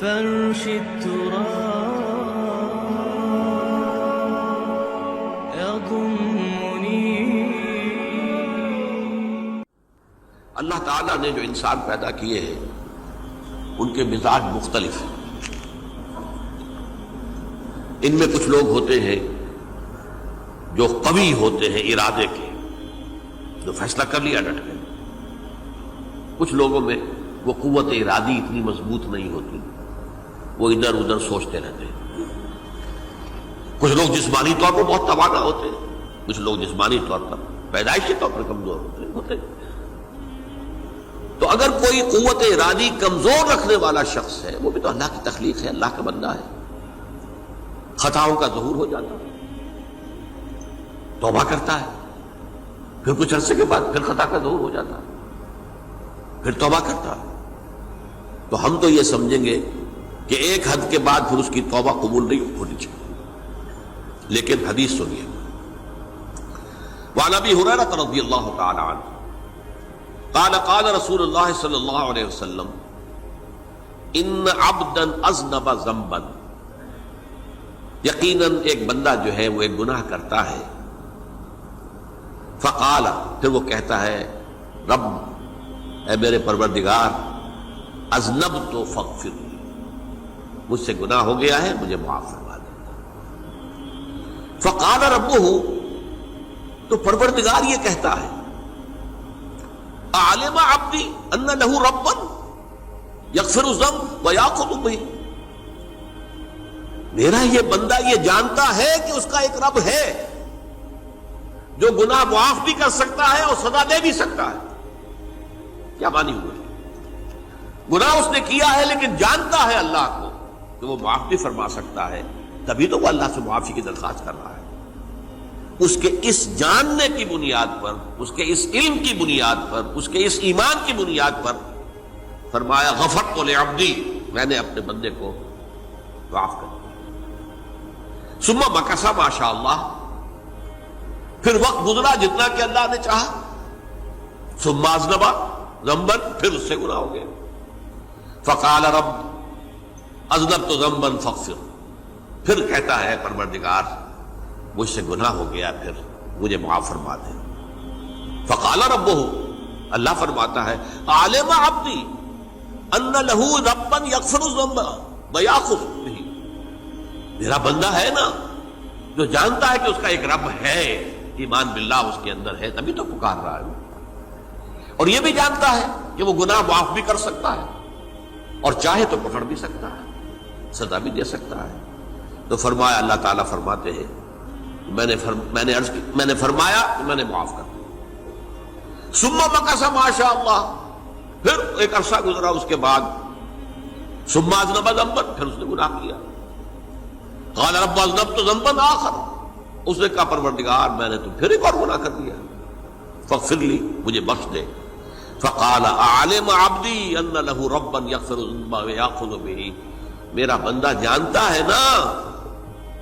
فرش التراب يضمني. اللہ تعالیٰ نے جو انسان پیدا کیے ہیں ان کے مزاج مختلف ہیں. ان میں کچھ لوگ ہوتے ہیں جو قوی ہوتے ہیں ارادے کے، جو فیصلہ کر لیا ڈٹ گئے. کچھ لوگوں میں وہ قوت ارادی اتنی مضبوط نہیں ہوتی، وہ ادھر ادھر سوچتے رہتے ہیں. کچھ لوگ جسمانی طور پر بہت توانا ہوتے ہیں، کچھ لوگ جسمانی طور پر پیدائشی طور پر کمزور ہوتے ہیں. تو اگر کوئی قوت ارادی کمزور رکھنے والا شخص ہے، وہ بھی تو اللہ کی تخلیق ہے، اللہ کا بندہ ہے، خطاؤں کا ظہور ہو جاتا ہے، توبہ کرتا ہے، پھر کچھ عرصے کے بعد پھر خطا کا ظہور ہو جاتا ہے، پھر توبہ کرتا ہے. تو ہم تو یہ سمجھیں گے کہ ایک حد کے بعد پھر اس کی توبہ قبول نہیں ہونی چاہیے. لیکن حدیث سنیے. وعن ابی ہریرہ رضی اللہ تعالی عنہ قال قال رسول اللہ صلی اللہ علیہ وسلم ان عبدا اذنب ذنبا، یقیناً ایک بندہ جو ہے وہ ایک گناہ کرتا ہے. فقال، پھر وہ کہتا ہے رب، اے میرے پروردگار، اذنبت فاغفر لی، مجھ سے گناہ ہو گیا ہے، مجھے معاف فرما دے. فقال ربہ، تو پروردگار یہ کہتا ہے اعلم عبدی ان لہ ربا یغفر الذنب ویأخذ بہ، میرا یہ بندہ یہ جانتا ہے کہ اس کا ایک رب ہے جو گناہ معاف بھی کر سکتا ہے اور سزا دے بھی سکتا ہے. کیا معنی ہوئے؟ گناہ اس نے کیا ہے لیکن جانتا ہے اللہ کو کہ وہ معاف بھی فرما سکتا ہے، تبھی تو وہ اللہ سے معافی کی درخواست کر رہا ہے. اس کے اس جاننے کی بنیاد پر، اس کے اس علم کی بنیاد پر، اس کے اس ایمان کی بنیاد پر فرمایا غفرت لعبدی، میں نے اپنے بندے کو معاف کر دیا. ثم مکث ما شاء اللہ، پھر وقت گزرا جتنا کہ اللہ نے چاہا. ثم اذنب ذنبا، پھر اس سے گناہ ہو گیا. فقال رب اذنبت ذنبا فاغفر، پھر کہتا ہے پروردگار مجھ سے گناہ ہو گیا، پھر مجھے معاف فرما دے. فقال ربہ، اللہ فرماتا ہے عالم عبدی ان لہ ربا یغفر الذنب ویأخذ بہ، میرا بندہ ہے نا جو جانتا ہے کہ اس کا ایک رب ہے، ایمان باللہ اس کے اندر ہے، تبھی تو پکار رہا ہے. اور یہ بھی جانتا ہے کہ وہ گناہ معاف بھی کر سکتا ہے اور چاہے تو پکڑ بھی سکتا ہے، سزا بھی دے سکتا ہے. تو فرمایا، اللہ تعالیٰ فرماتے ہیں میں نے فرمایا کہ میں نے معاف کر دیا. ثم مکث ما شاء اللہ، پھر ایک عرصہ گزرا اس کے بعد. ثم اذنب ذنبا، پھر اس نے گناہ کیا. قال رب اذنبت ذنبا آخر، اس نے کہا پروردگار میں نے تو پھر ایک اور گناہ کر دیا، فاغفر لی، مجھے بخش دے. فقال اعلم عبدی ان لہ ربا یغفر الذنب ویأخذ بہ، میرا بندہ جانتا ہے نا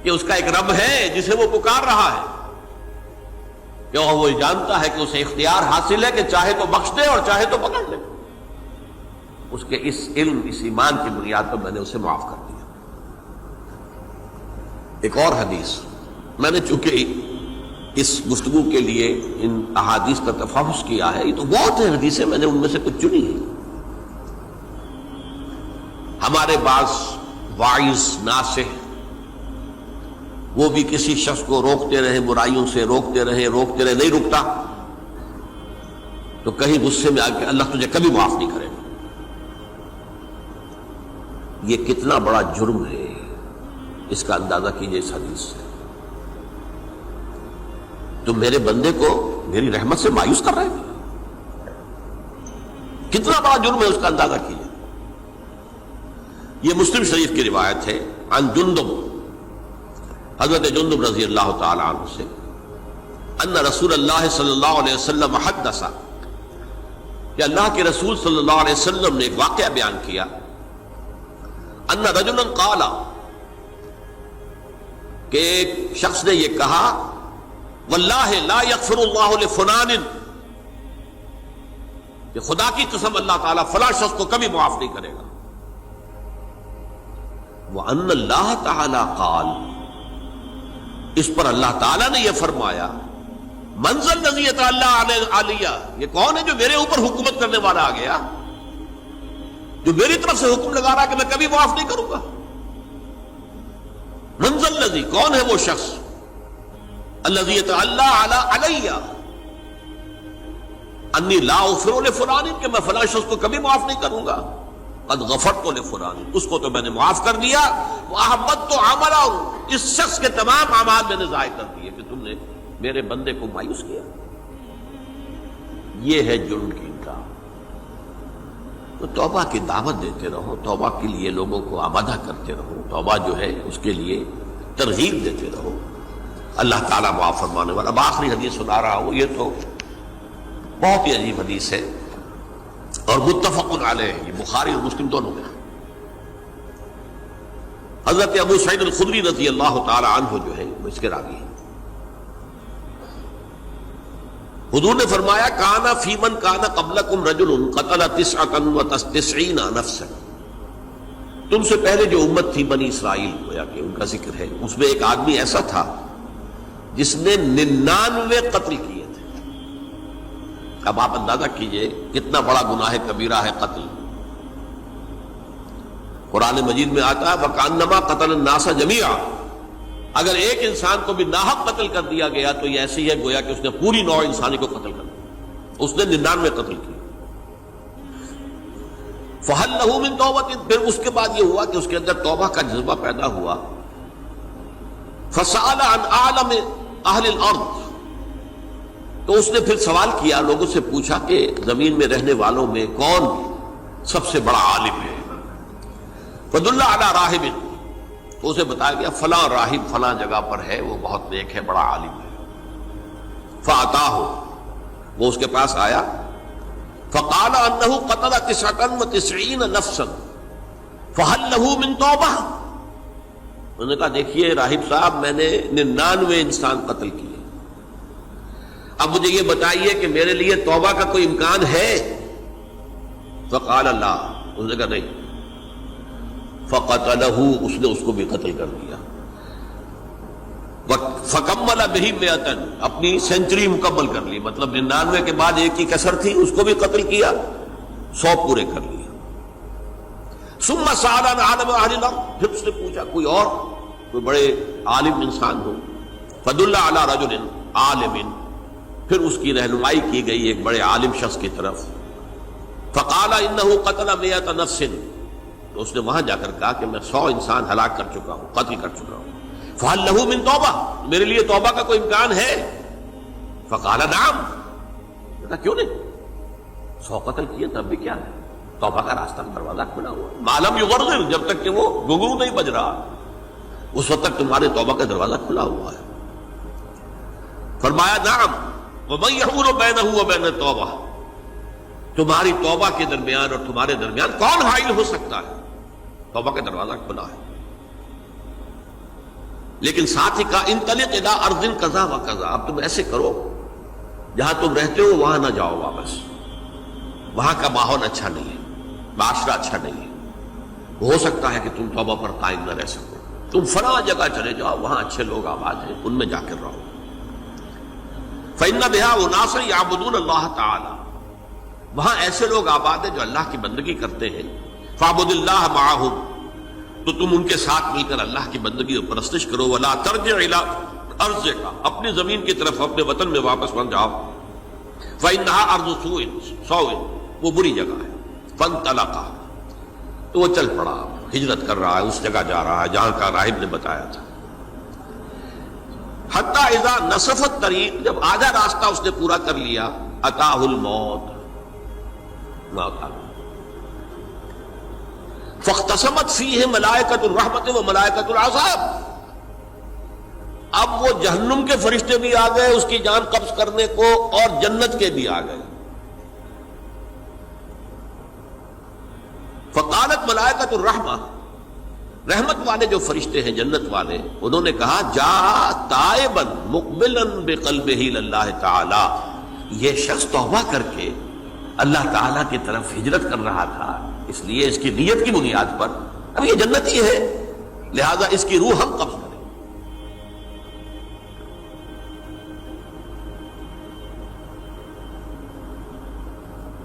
کہ اس کا ایک رب ہے جسے وہ پکار رہا ہے، کہ وہ جانتا ہے کہ اسے اختیار حاصل ہے کہ چاہے تو بخش دے اور چاہے تو پکڑ لے. اس کے اس علم، اس ایمان کی بنیاد پر میں نے اسے معاف کر دیا. ایک اور حدیث، میں نے چونکہ اس گفتگو کے لیے ان احادیث کا تفحص کیا ہے، یہ تو بہت ہیں حدیثیں، میں نے ان میں سے کچھ چنی ہیں. ہمارے بعض واعظ ناصح وہ بھی کسی شخص کو روکتے رہے، برائیوں سے روکتے رہے، نہیں رکتا تو کہیں غصے میں آ کے اللہ تجھے کبھی معاف نہیں کرے گا. یہ کتنا بڑا جرم ہے، اس کا اندازہ کیجئے اس حدیث سے. تم میرے بندے کو میری رحمت سے مایوس کر رہے ہیں، کتنا بڑا جرم ہے، اس کا اندازہ کیجئے. یہ مسلم شریف کی روایت ہے عن جندب، حضرت جندب رضی اللہ تعالی عنہ سے، ان رسول اللہ صلی اللہ علیہ وسلم حدث، کہ اللہ کے رسول صلی اللہ علیہ وسلم نے ایک واقعہ بیان کیا. ان رجلا قال، کہ ایک شخص نے یہ کہا واللہ لا یغفر اللہ لفلان، کہ خدا کی قسم اللہ تعالیٰ فلاں شخص کو کبھی معاف نہیں کرے گا. وَأَنَّ اللَّهَ تَعَالَى قَالَ، اس پر اللہ تعالیٰ نے یہ فرمایا، منزل الذی یتعالی علیہ، یہ کون ہے جو میرے اوپر حکومت کرنے والا آ گیا، جو میری طرف سے حکم لگا رہا ہے کہ میں کبھی معاف نہیں کروں گا؟ منزل الذی، کون ہے وہ شخص، الذی یتعالی علیہ انی لا اغفر لفلان، کہ میں فلاں شخص کو کبھی معاف نہیں کروں گا، قد غفرت لفلان، اس کو تو میں نے معاف کر دیا، واحبطت عملہ، اس شخص کے تمام اعمال میں نے ضائع کر دیے کہ تم نے میرے بندے کو مایوس کیا۔ یہ ہے جرم کی انکار۔ تو توبہ کی دعوت دیتے رہو، توبہ کے لیے لوگوں کو آمادہ کرتے رہو، توبہ جو ہے اس کے لیے ترغیب دیتے رہو، اللہ تعالیٰ معاف فرمانے والا۔ اب آخری حدیث سنا رہا ہوں، یہ تو بہت ہی عجیب حدیث ہے اور متفق علیہ، یہ بخاری اور مسلم دونوں میں۔ حضرت ابو سعید الخدری رضی اللہ تعالی عنہ جو ہے وہ اس کے راوی ہیں۔ حضور نے فرمایا، کانا فی من کانا قبلکم رجل قتل 99 نفسا، تم سے پہلے جو امت تھی بنی اسرائیل، گویا کہ ان کا ذکر ہے، اس میں ایک آدمی ایسا تھا جس نے 99 قتل کیے تھے۔ اب آپ اندازہ کیجئے کتنا بڑا گناہ کبیرہ ہے قتل۔ قرآن مجید میں آتا ہے وَكَأَنَّمَا قَتَلَ النَّاسَ جَمِيعًا، اگر ایک انسان کو بھی ناحق قتل کر دیا گیا تو یہ ایسی ہے گویا کہ اس نے پوری نوع انسانی کو قتل کر دیا، اس نے 99 قتل کیے۔ فَهَلْ لَهُ مِن تَوْبَةٍ، پھر اس کے بعد یہ ہوا کہ اس کے اندر توبہ کا جذبہ پیدا ہوا۔ فَسَأَلَ عَنْ أَعْلَمِ أَهْلِ الْأَرْضِ، تو اس نے پھر سوال کیا، لوگوں سے پوچھا کہ زمین میں رہنے والوں میں کون سب سے بڑا عالم ہے؟ فَدُلَّ عَلَى رَاهِبٍ، تو اسے بتایا گیا فلاں راہب فلاں جگہ پر ہے، وہ بہت نیک ہے، بڑا عالم ہے۔ فَأَتَاهُ، وہ اس کے پاس آیا، فَقَالَ أَنَّهُ قَتَلَ 99 نَفْسًا فَهَلْ لَهُ مِن تَوْبَةٍ، انہوں نے کہا دیکھیے راہب صاحب، میں نے 99 انسان قتل کیے، اب مجھے یہ بتائیے کہ میرے لیے توبہ کا کوئی امکان ہے؟ فقال لا، اس نے کہا نہیں۔ فقتلہ، اس نے اس کو بھی قتل کر دیا۔ فکمل بہ 100، اپنی سینچری مکمل کر لی، مطلب 99 کے بعد ایک کی کسر تھی، اس کو بھی قتل کیا، 100 پورے کر لیا۔ ثم سأل عن عالم اہل الارض، پھر اس نے پوچھا کوئی اور کوئی بڑے عالم انسان ہو۔ فدل علی رجل عالم، پھر اس کی رہنمائی کی گئی ایک بڑے عالم شخص کی طرف۔ فقال انہ قتل 100 نفس، تو اس نے وہاں جا کر کہا کہ میں 100 انسان ہلاک کر چکا ہوں، قتل کر چکا ہوں۔ فہل لہ من توبہ، میرے لیے توبہ کا کوئی امکان ہے؟ فقال نعم، کہا کیوں نہیں، 100 قتل کیے تب بھی کیا ہے، توبہ کا راستہ دروازہ کھلا ہوا، معلوم یغرغر، جب تک کہ وہ گھنگرو نہیں بج رہا اس وقت تک تمہارے توبہ کا دروازہ کھلا ہوا ہے۔ فرمایا نعم، وَمَن يَحُولُ بَيْنَهُ وَبَيْنَ التَّوْبَةِ، تمہاری توبہ کے درمیان اور تمہارے درمیان کون حائل ہو سکتا ہے؟ توبہ کا دروازہ کھلا ہے۔ لیکن ساتھ ہی کہا انطلق الی ارض کذا و کذا، اب تم ایسے کرو جہاں تم رہتے ہو وہاں نہ جاؤ واپس، وہاں کا ماحول اچھا نہیں ہے، معاشرہ اچھا نہیں ہے، ہو سکتا ہے کہ تم توبہ پر قائم نہ رہ سکو، تم فلاں جگہ چلے جاؤ، وہاں اچھے لوگ آباد ہیں، ان میں جا کر رہو۔ فإن بها أناس يعبدون اللہ تعالی، وہاں ایسے لوگ آباد ہیں جو اللہ کی بندگی کرتے ہیں۔ فاعبد اللہ معهم، تو تم ان کے ساتھ مل کر اللہ کی بندگی اور پرستش کرو۔ ولا ترجع الى ارضک، اپنی زمین کی طرف اپنے وطن میں واپس بن جاؤ۔ فإنها ارض سوء، وہ بری جگہ ہے۔ فانطلقا، تو وہ چل پڑا، ہجرت کر رہا ہے، اس جگہ جا رہا ہے جہاں کا راہب نے بتایا تھا۔ حتی اذا نصف الطریق، جب آدھا راستہ اس نے پورا کر لیا، اتاہ الموت، موت آ گئی۔ فاختصمت فیہ ملائکۃ الرحمت و ملائکۃ العذاب، اب وہ جہنم کے فرشتے بھی آ گئے اس کی جان قبض کرنے کو، اور جنت کے بھی آ گئے۔ فقالت ملائکۃ الرحمہ، رحمت والے جو فرشتے ہیں جنت والے، انہوں نے کہا جا تائبا مقبلا بقلبہ للہ تعالی، یہ شخص توبہ کر کے اللہ تعالیٰ کی طرف ہجرت کر رہا تھا، اس لیے اس کی نیت کی بنیاد پر اب یہ جنتی ہے، لہذا اس کی روح ہم قبض کریں.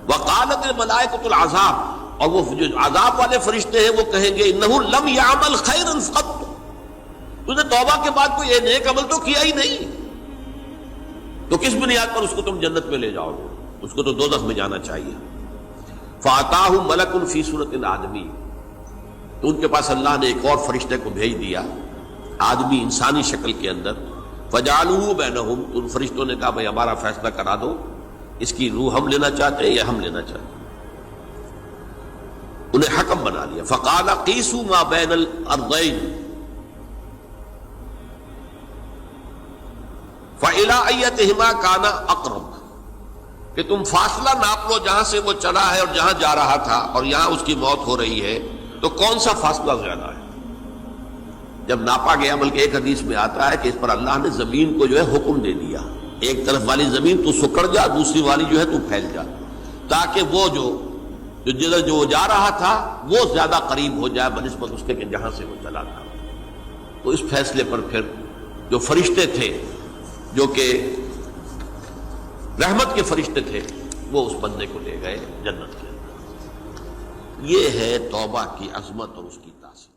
وقالت الملائکۃ العذاب، اور وہ جو عذاب والے فرشتے ہیں وہ کہیں گے انہ لم یعمل خیرا قط، تو نے توبہ کے بعد کوئی نیک عمل تو کیا ہی نہیں، تو کس بنیاد پر اس کو تم جنت میں لے جاؤ گے؟ اس کو تو دوزخ میں جانا چاہیے. فاتاہ ملک فی صورت الآدمی، تو ان کے پاس اللہ نے ایک اور فرشتے کو بھیج دیا آدمی انسانی شکل کے اندر. فجعلوہ بینہم، ان فرشتوں نے کہا بھائی ہمارا فیصلہ کرا دو، اس کی روح ہم لینا چاہتے ہیں یا ہم لینا چاہتے ہیں. انہیں حکم بنا لیا. فقال قیسوا ما بین الارضین فإلی ایتہما کان اقرب، کہ تم فاصلہ ناپ لو جہاں سے وہ چلا ہے اور جہاں جا رہا تھا اور یہاں اس کی موت ہو رہی ہے، تو کون سا فاصلہ زیادہ ہے؟ جب ناپا گیا، بلکہ ایک حدیث میں آتا ہے کہ اس پر اللہ نے زمین کو جو ہے حکم دے دیا، ایک طرف والی زمین تو سکڑ جا، دوسری والی جو ہے تو پھیل جا، تاکہ وہ جدھر جو وہ جا رہا تھا وہ زیادہ قریب ہو جائے بنسبت اس کے کہ جہاں سے وہ چلا تھا. تو اس فیصلے پر پھر جو فرشتے تھے جو کہ رحمت کے فرشتے تھے وہ اس بندے کو لے گئے جنت کے اندر. یہ ہے توبہ کی عظمت اور اس کی تاثیر.